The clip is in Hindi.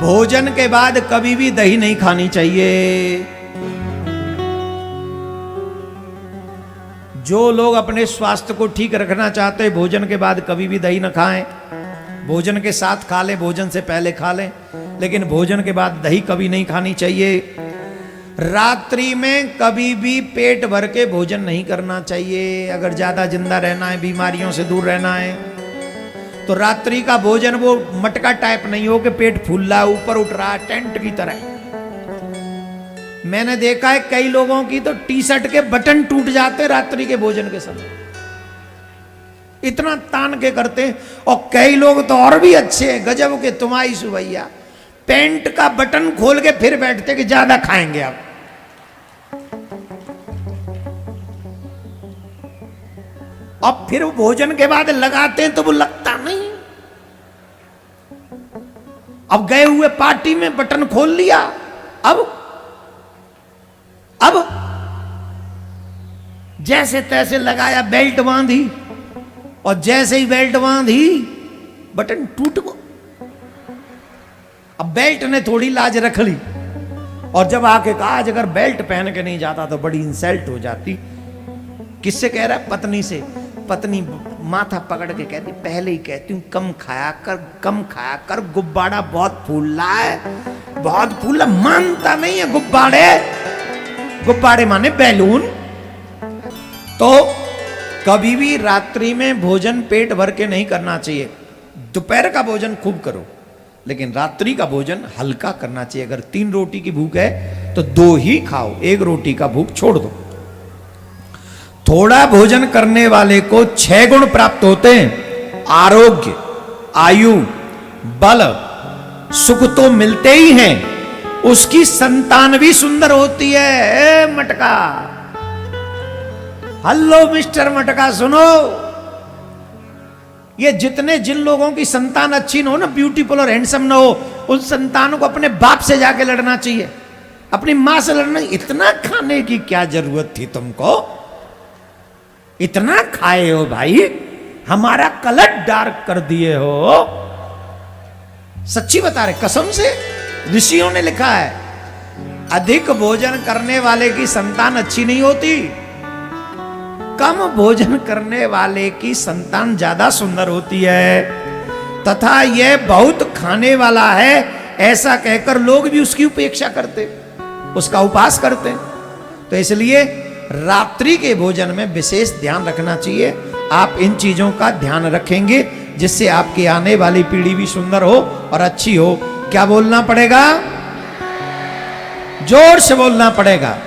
भोजन के बाद कभी भी दही नहीं खानी चाहिए। जो लोग अपने स्वास्थ्य को ठीक रखना चाहते हैं भोजन के बाद कभी भी दही न खाएं। भोजन के साथ खा लें, भोजन से पहले खा लें, लेकिन भोजन के बाद दही कभी नहीं खानी चाहिए। रात्रि में कभी भी पेट भर के भोजन नहीं करना चाहिए। अगर ज्यादा जिंदा रहना है, बीमारियों से दूर रहना है, तो रात्रि का भोजन वो मटका टाइप नहीं हो कि पेट फूल रहा, ऊपर उठ रहा, टेंट की तरह। मैंने देखा है कई लोगों की तो टी शर्ट के बटन टूट जाते रात्रि के भोजन के समय, इतना तान के करते हैं। और कई लोग तो और भी अच्छे हैं, गजब के तुम्हारी सुभैया, पैंट का बटन खोल के फिर बैठते कि ज्यादा खाएंगे आप। अब फिर वो भोजन के बाद लगाते हैं तो वो लगता नहीं। अब गए हुए पार्टी में बटन खोल लिया, अब जैसे तैसे लगाया, बेल्ट बांधी, और जैसे ही बेल्ट बांधी बटन टूट गया। अब बेल्ट ने थोड़ी लाज रख ली, और जब आके कहा आज अगर बेल्ट पहन के नहीं जाता तो बड़ी इंसल्ट हो जाती। किससे कह रहा है? पत्नी से। पत्नी माथा पकड़ के कहती, पहले ही कहती हूँ कम खाया कर, गुब्बारा बहुत फूल रहा है, बहुत फूल। मानता नहीं है। गुब्बारे माने बैलून। तो कभी भी रात्रि में भोजन पेट भर के नहीं करना चाहिए। दोपहर का भोजन खूब करो, लेकिन रात्रि का भोजन हल्का करना चाहिए। अगर 3 रोटी की भूख है तो 2 ही खाओ, 1 रोटी का भूख छोड़ दो। थोड़ा भोजन करने वाले को 6 गुण प्राप्त होते हैं। आरोग्य, आयु, बल, सुख तो मिलते ही हैं, उसकी संतान भी सुंदर होती है। मटका, हेलो मिस्टर मटका, सुनो, ये जिन लोगों की संतान अच्छी न हो ना, ब्यूटीफुल और हैंडसम न हो, उन संतानों को अपने बाप से जाके लड़ना चाहिए, अपनी मां से लड़ना। इतना खाने की क्या जरूरत थी तुमको? इतना खाए हो भाई, हमारा कलर डार्क कर दिए हो। सच्ची बता रहे, कसम से ऋषियों ने लिखा है, अधिक भोजन करने वाले की संतान अच्छी नहीं होती, कम भोजन करने वाले की संतान ज्यादा सुंदर होती है। तथा यह बहुत खाने वाला है, ऐसा कहकर लोग भी उसकी उपेक्षा करते, उसका उपास करते। तो इसलिए रात्रि के भोजन में विशेष ध्यान रखना चाहिए। आप इन चीजों का ध्यान रखेंगे जिससे आपकी आने वाली पीढ़ी भी सुंदर हो और अच्छी हो। क्या बोलना पड़ेगा? जोर से बोलना पड़ेगा।